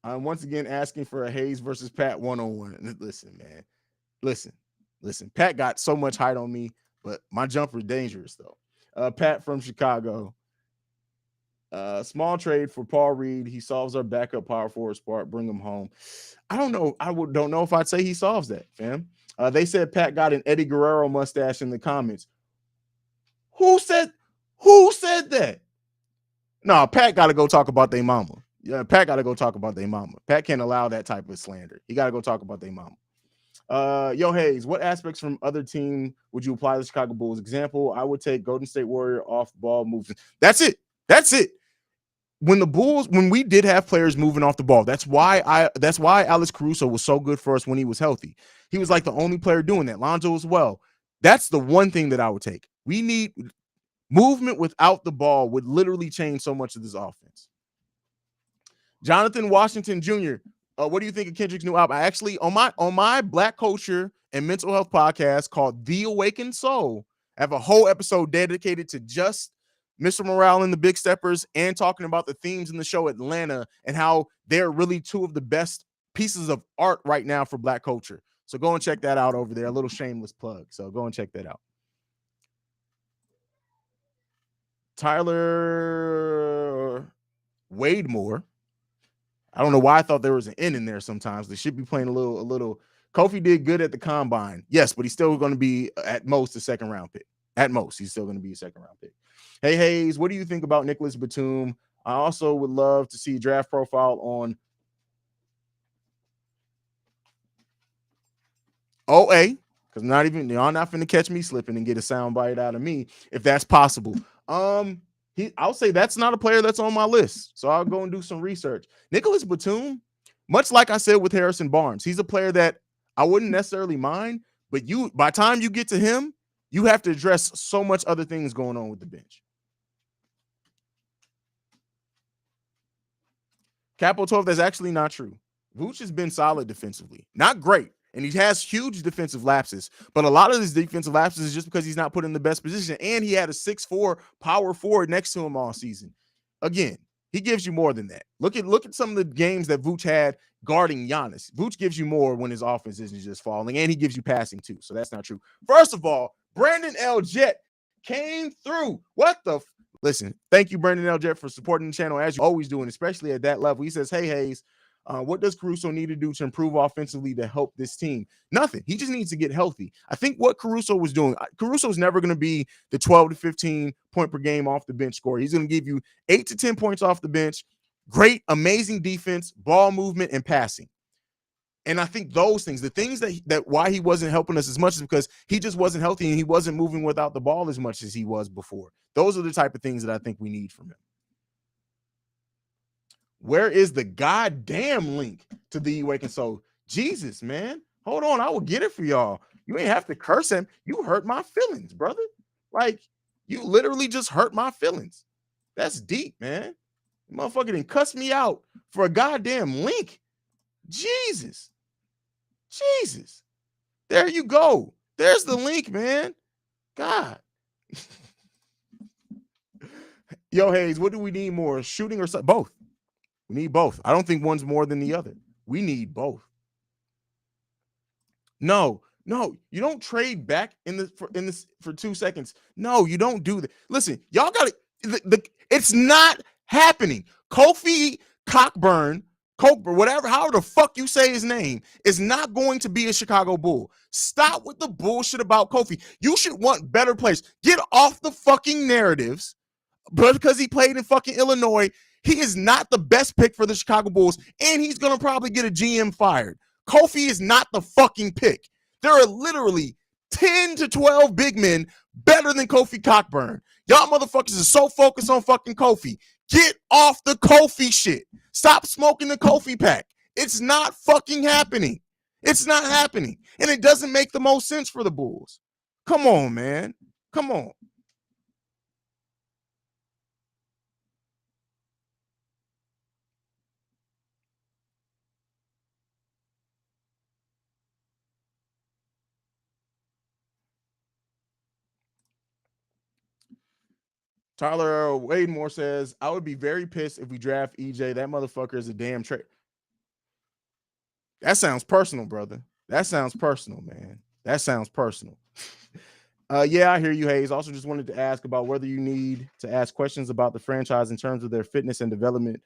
S1: I'm once again asking for a Haize versus Pat 1-on-1. Listen, man. Listen. Pat got so much height on me, but my jumper is dangerous, though. Pat from Chicago. Small trade for Paul Reed. He solves our backup power forward spot. Bring him home. I don't know. Don't know if I'd say he solves that, fam. They said Pat got an Eddie Guerrero mustache in the comments. Who said that? No, Pat got to go talk about their mama. Yeah, Pat got to go talk about their mama. Pat can't allow that type of slander. He got to go talk about their mama. Yo, Haize, what aspects from other team would you apply to the Chicago Bulls? Example, I would take Golden State Warrior off ball moves. That's it. When we did have players moving off the ball, that's why Alex Caruso was so good for us when he was healthy. He was like the only player doing that. Lonzo as well. That's the one thing that I would take. We need movement without the ball would literally change so much of this offense. Jonathan Washington Jr., what do you think of Kendrick's new album? I actually, on my Black culture and mental health podcast called The Awakened Soul, I have a whole episode dedicated to just Mr. Morale and the Big Steppers and talking about the themes in the show Atlanta and how they're really two of the best pieces of art right now for Black culture. So go and check that out over there. A little shameless plug. So go and check that out. Tyler Wademore. I don't know why I thought there was an N in there sometimes. They should be playing a little. Kofi did good at the combine. Yes, but he's still going to be at most a second round pick. At most, he's still going to be a second round pick. Hey, Haize, what do you think about Nicholas Batum? I also would love to see draft profile on OA, because y'all not finna catch me slipping and get a soundbite out of me if that's possible. I'll say that's not a player that's on my list, so I'll go and do some research. Nicholas Batum, much like I said with Harrison Barnes, he's a player that I wouldn't necessarily mind, but by the time you get to him, you have to address so much other things going on with the bench. Capo 12, that's actually not true. Vooch has been solid defensively. Not great, and he has huge defensive lapses, but a lot of his defensive lapses is just because he's not put in the best position, and he had a 6'4" power forward next to him all season. Again, he gives you more than that. Look at some of the games that Vooch had guarding Giannis. Vooch gives you more when his offense isn't just falling, and he gives you passing too, so that's not true. First of all, Brandon L. Jett came through. Listen, thank you, Brandon L. Jett, for supporting the channel as you always do, and especially at that level. He says, hey, Haize, what does Caruso need to do to improve offensively to help this team? Nothing. He just needs to get healthy. I think what Caruso was doing, Caruso's never going to be the 12 to 15 point per game off the bench scorer. He's going to give you 8 to 10 points off the bench, great, amazing defense, ball movement, and passing. And I think those things, the things that why he wasn't helping us as much is because he just wasn't healthy and he wasn't moving without the ball as much as he was before. Those are the type of things that I think we need from him. Where is the goddamn link to the Awakened Soul? Jesus, man. Hold on. I will get it for y'all. You ain't have to curse him. You hurt my feelings, brother. Like, you literally just hurt my feelings. That's deep, man. The motherfucker didn't cuss me out for a goddamn link. Jesus. There you go. There's the link, man. God. Yo, Haize, what do we need more? Shooting or something? Both. We need both. I don't think one's more than the other. We need both. No, you don't trade back for 2 seconds. No, you don't do that. Listen, y'all got it. It's not happening. Kofi Cockburn Coke, or whatever, however the fuck you say his name, is not going to be a Chicago Bull. Stop with the bullshit about Kofi. You should want better players. Get off the fucking narratives. But because he played in fucking Illinois, he is not the best pick for the Chicago Bulls, and he's going to probably get a GM fired. Kofi is not the fucking pick. There are literally 10 to 12 big men better than Kofi Cockburn. Y'all motherfuckers are so focused on fucking Kofi. Get off the Kofi shit. Stop smoking the Kofi pack. It's not fucking happening. It's not happening. And it doesn't make the most sense for the Bulls. Come on, man. Come on. Tyler Wademore says, I would be very pissed if we draft EJ. That motherfucker is a damn trade. That sounds personal, brother. That sounds personal, man. That sounds personal. Yeah, I hear you, Haize. Also just wanted to ask about whether you need to ask questions about the franchise in terms of their fitness and development.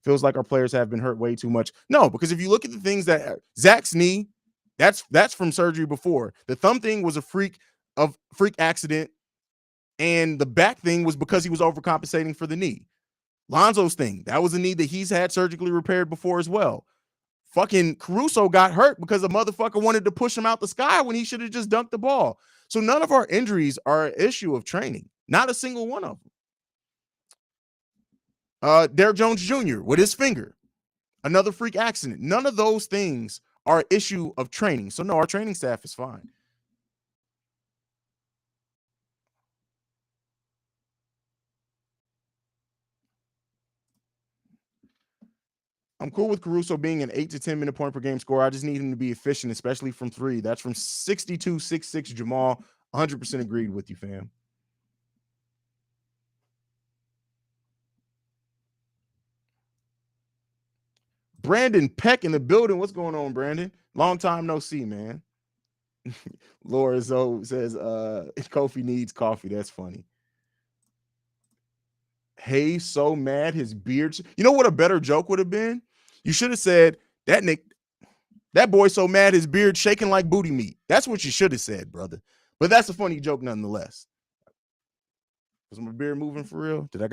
S1: Feels like our players have been hurt way too much. No, because if you look at the things that Zach's knee, that's from surgery before. The thumb thing was a freak accident. And the back thing was because he was overcompensating for the knee. Lonzo's thing, that was a knee that he's had surgically repaired before as well. Fucking Caruso got hurt because a motherfucker wanted to push him out the sky when he should have just dunked the ball. So none of our injuries are an issue of training. Not a single one of them. Derrick Jones Jr. with his finger, another freak accident. None of those things are an issue of training. So no, our training staff is fine. I'm cool with Caruso being an 8 to 10 minute point per game scorer. I just need him to be efficient, especially from three. That's from 6266 Jamal. 100% agreed with you, fam. Brandon Peck in the building. What's going on, Brandon? Long time no see, man. Laura Zoe says Kofi needs coffee. That's funny. Hey, so mad his beard. You know what a better joke would have been? You should have said that boy so mad his beard shaking like booty meat. That's what you should have said, brother. But that's a funny joke nonetheless. Was my beard moving for real? Did I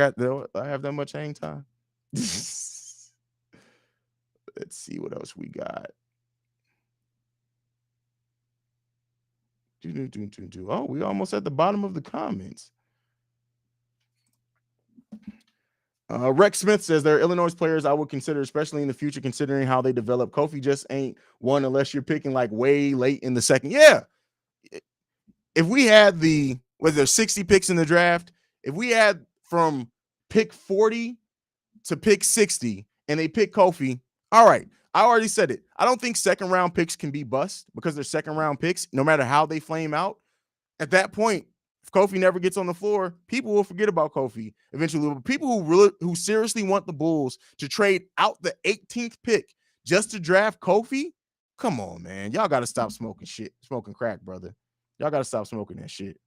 S1: have that much hang time? Let's see what else we got. Oh, we almost at the bottom of the comments. Rex Smith says there are Illinois players I would consider, especially in the future, considering how they develop. Kofi just ain't one unless you're picking like way late in the second. Yeah. If we had whether there's 60 picks in the draft, if we had from pick 40 to pick 60 and they pick Kofi, all right. I already said it. I don't think second round picks can be bust because they're second round picks, no matter how they flame out. At that point, if Kofi never gets on the floor, people will forget about Kofi eventually. But people who seriously want the Bulls to trade out the 18th pick just to draft Kofi, come on, man. Y'all got to stop smoking crack, brother. Y'all got to stop smoking that shit.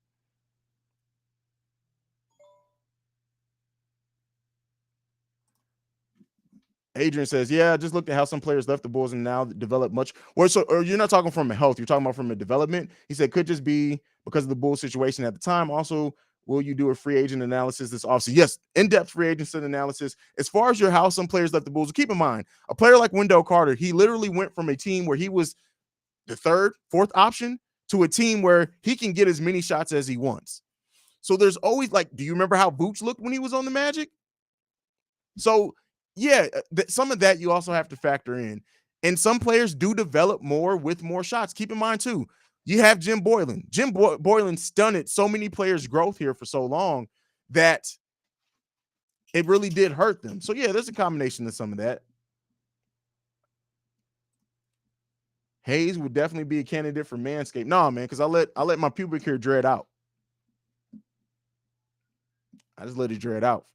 S1: Adrian says, yeah, just look at how some players left the Bulls and now develop much. Or you're not talking from a health, you're talking about from a development. He said, could just be because of the Bulls situation at the time. Also, will you do a free agent analysis this offseason? Yes, in-depth free agent analysis. As far as how some players left the Bulls, keep in mind, a player like Wendell Carter, he literally went from a team where he was the third, fourth option to a team where he can get as many shots as he wants. So there's always do you remember how Vooch looked when he was on the Magic? So yeah, some of that you also have to factor in. And some players do develop more with more shots. Keep in mind, too, you have Jim Boylan. Jim Boylan stunted so many players' growth here for so long that it really did hurt them. So, yeah, there's a combination of some of that. Haize would definitely be a candidate for Manscaped. Nah, man, because I let my pubic hair dread out. I just let it dread out.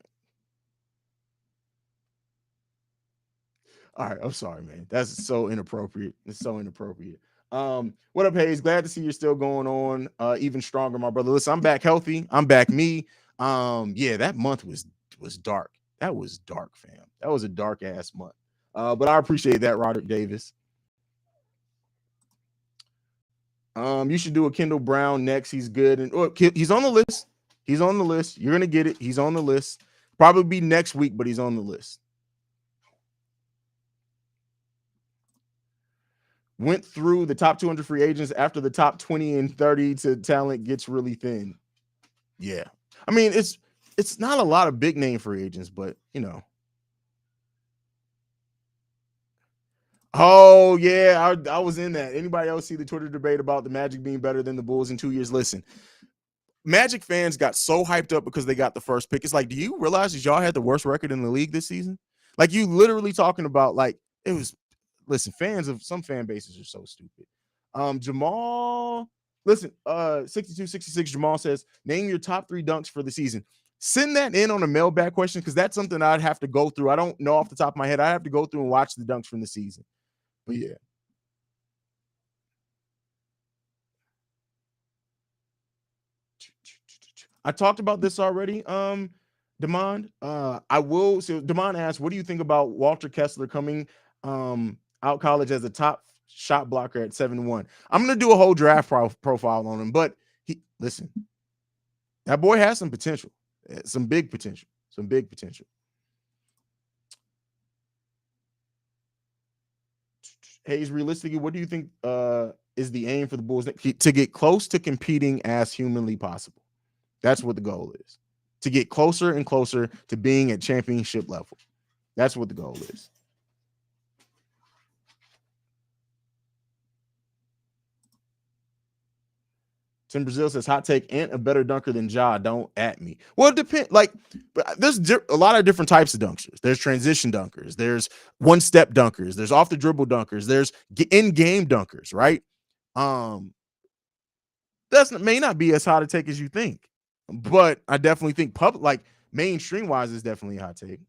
S1: All right, I'm sorry, man. That's so inappropriate. It's so inappropriate. What up, Haize? Glad to see you're still going on, even stronger, my brother. Listen, I'm back healthy. I'm back me. Yeah, that month was dark. That was dark, fam. That was a dark ass month. But I appreciate that, Roderick Davis. You should do a Kendall Brown next. He's good, and he's on the list. He's on the list. You're gonna get it. He's on the list. Probably be next week, but he's on the list. Went through the top 200 free agents after the top 20 and 30 to talent gets really thin. Yeah, I mean it's not a lot of big name free agents, but you know. Oh yeah, I was in that. Anybody else see the Twitter debate about the Magic being better than the Bulls in 2 years? Listen, Magic fans got so hyped up because they got the first pick. It's like, do you realize that y'all had the worst record in the league this season? Like, you literally talking about, like, it was, listen, fans of some fan bases are so stupid. Jamal, listen, 6266 Jamal says, name your top 3 dunks for the season. Send that in on a mailbag question, because that's something I'd have to go through. I don't know off the top of my head. I have to go through and watch the dunks from the season. But yeah. I talked about this already, Demond. I will. So Demond asked, what do you think about Walter Kessler coming out college as a top shot blocker at 7-1? I'm going to do a whole draft profile on him, but listen, that boy has some potential, some big potential. Haize, realistically, what do you think is the aim for the Bulls to get close to competing as humanly possible? That's what the goal is, to get closer and closer to being at championship level. That's what the goal is. Tim Brazil says, hot take, Ant a better dunker than Ja. Don't at me. Well, it depends. Like, there's a lot of different types of dunkers. There's transition dunkers. There's one-step dunkers. There's off-the-dribble dunkers. There's in-game dunkers, right? That may not be as hot a take as you think. But I definitely think like mainstream wise is definitely a hot take.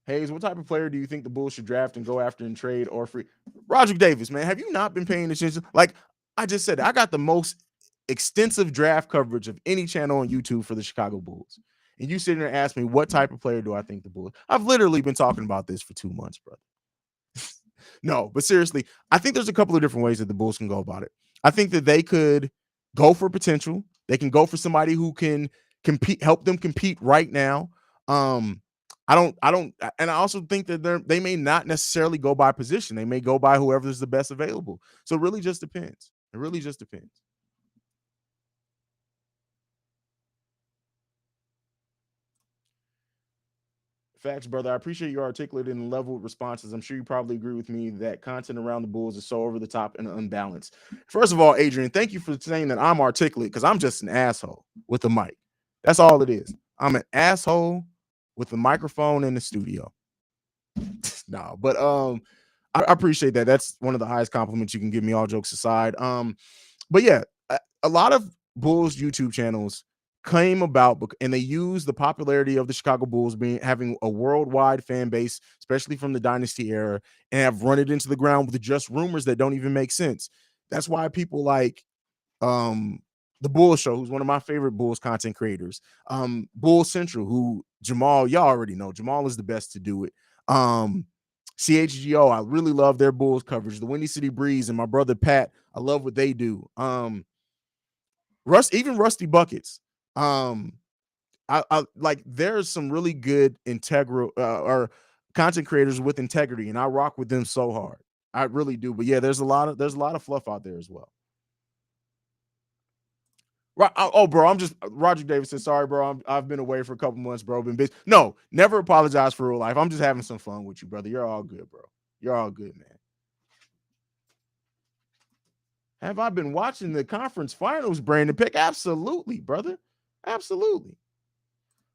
S1: Haize, what type of player do you think the Bulls should draft and go after in trade or free? Roger Davis, man. Have you not been paying attention? Like I just said, I got the most extensive draft coverage of any channel on YouTube for the Chicago Bulls. And you sitting there and ask me, what type of player do I think the Bulls? I've literally been talking about this for 2 months, brother. No, but seriously, I think there's a couple of different ways that the Bulls can go about it. I think that they could go for potential. They can go for somebody who can compete, help them compete right now. I don't, and I also think that they may not necessarily go by position. They may go by whoever's the best available. So it really just depends. It really just depends. Facts, brother. I appreciate your articulate and leveled responses. I'm sure you probably agree with me that content around the Bulls is so over the top and unbalanced. First of all, Adrian, thank you for saying that I'm articulate, because I'm just an asshole with a mic. That's all it is. I'm an asshole with a microphone in the studio. No, but I appreciate that. That's one of the highest compliments you can give me, all jokes aside. But yeah, a lot of Bulls YouTube channels came about and they use the popularity of the Chicago Bulls having a worldwide fan base, especially from the dynasty era, and have run it into the ground with just rumors that don't even make sense. That's why people like the Bulls Show, who's one of my favorite Bulls content creators, Bulls Central, who Jamal, y'all already know, Jamal is the best to do it. CHGO, I really love their Bulls coverage. The Windy City Breeze and my brother Pat, I love what they do. Even Rusty Buckets. I like, there's some really good integral or content creators with integrity, and I rock with them so hard. I really do. But yeah, there's a lot of fluff out there as well. Right. Oh, bro, I'm just Roger Davis said, sorry, bro. I've been away for a couple months, bro. Been busy. No, never apologize for real life. I'm just having some fun with you, brother. You're all good, bro. You're all good, man. Have I been watching the conference finals, Brandon Pick? Absolutely, brother. Absolutely.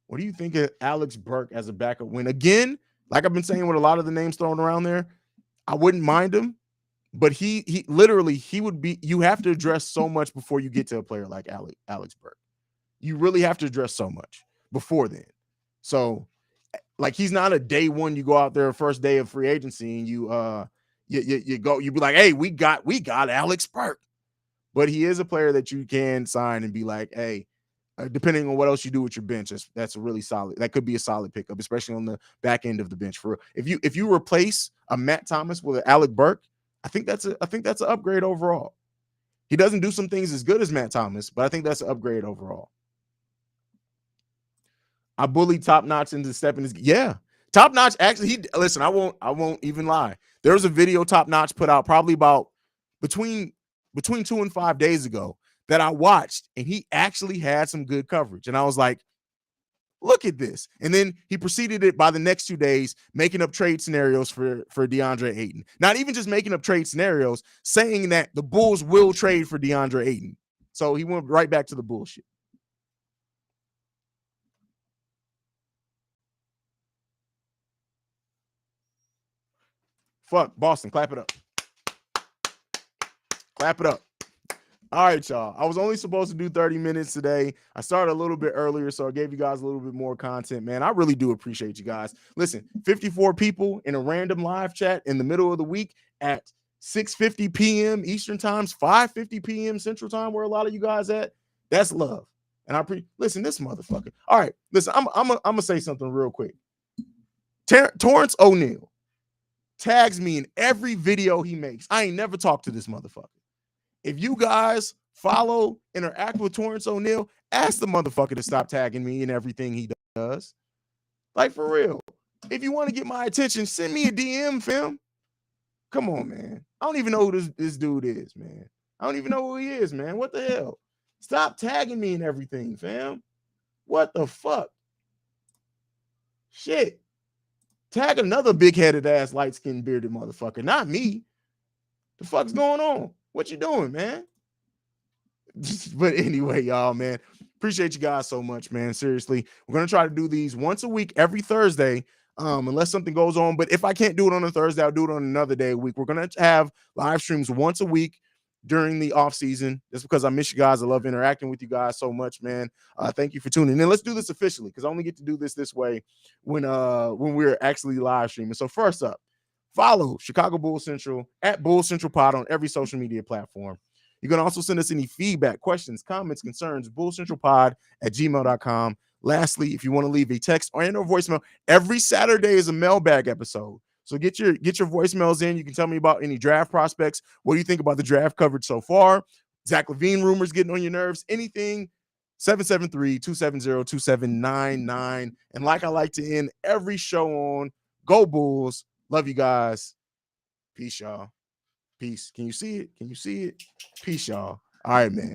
S1: What do you think of Alex Burke as a backup win? Again, like I've been saying with a lot of the names thrown around there, I wouldn't mind him, but he literally, he would be, you have to address so much before you get to a player like Alex Burke. You really have to address so much before then. So, like, he's not a day one, you go out there first day of free agency and you be like, hey, we got Alex Burke. But he is a player that you can sign and be like, hey, Depending on what else you do with your bench, that's a really solid. That could be a solid pickup, especially on the back end of the bench. For real. If you replace a Matt Thomas with an Alec Burke, I think that's an upgrade overall. He doesn't do some things as good as Matt Thomas, but I think that's an upgrade overall. I bullied Top Notch into stepping his. Yeah, Top Notch actually. Listen. I won't even lie. There was a video Top Notch put out probably about between 2 and 5 days ago that I watched, and he actually had some good coverage. And I was like, look at this. And then he proceeded it by the next 2 days, making up trade scenarios for DeAndre Ayton. Not even just making up trade scenarios, saying that the Bulls will trade for DeAndre Ayton. So he went right back to the bullshit. Fuck, Boston, clap it up. Clap it up. All right, y'all. I was only supposed to do 30 minutes today. I started a little bit earlier, so I gave you guys a little bit more content, man. I really do appreciate you guys. Listen, 54 people in a random live chat in the middle of the week at 6:50 p.m. Eastern Time, 5:50 p.m. Central Time, where a lot of you guys at. That's love. And listen, this motherfucker. All right, listen, I'm gonna say something real quick. Torrance O'Neal tags me in every video he makes. I ain't never talked to this motherfucker. If you guys follow, interact with Torrance O'Neal, ask the motherfucker to stop tagging me in everything he does. Like, for real. If you want to get my attention, send me a DM, fam. Come on, man. I don't even know who this dude is, man. I don't even know who he is, man. What the hell? Stop tagging me in everything, fam. What the fuck? Shit. Tag another big-headed ass, light-skinned, bearded motherfucker, not me. The fuck's going on? What you doing, man? But anyway, y'all, man, appreciate you guys so much, man. Seriously, we're gonna try to do these once a week, every Thursday, unless something goes on. But if I can't do it on a Thursday, I'll do it on another day a week. We're gonna have live streams once a week during the off season, just because I miss you guys. I love interacting with you guys so much, man. Thank you for tuning in. Let's do this officially, because I only get to do this way when we're actually live streaming. So first up, follow Chicago Bulls Central at Bulls Central Pod on every social media platform. You can also send us any feedback, questions, comments, concerns, bullcentralpod@gmail.com. Lastly, if you want to leave a text or voicemail, every Saturday is a mailbag episode. So get your voicemails in. You can tell me about any draft prospects. What do you think about the draft coverage so far? Zach LaVine rumors getting on your nerves? Anything? 773-270-2799. And like I like to end every show on, go Bulls. Love you guys. Peace, y'all. Peace. Can you see it? Can you see it? Peace, y'all. All right, man.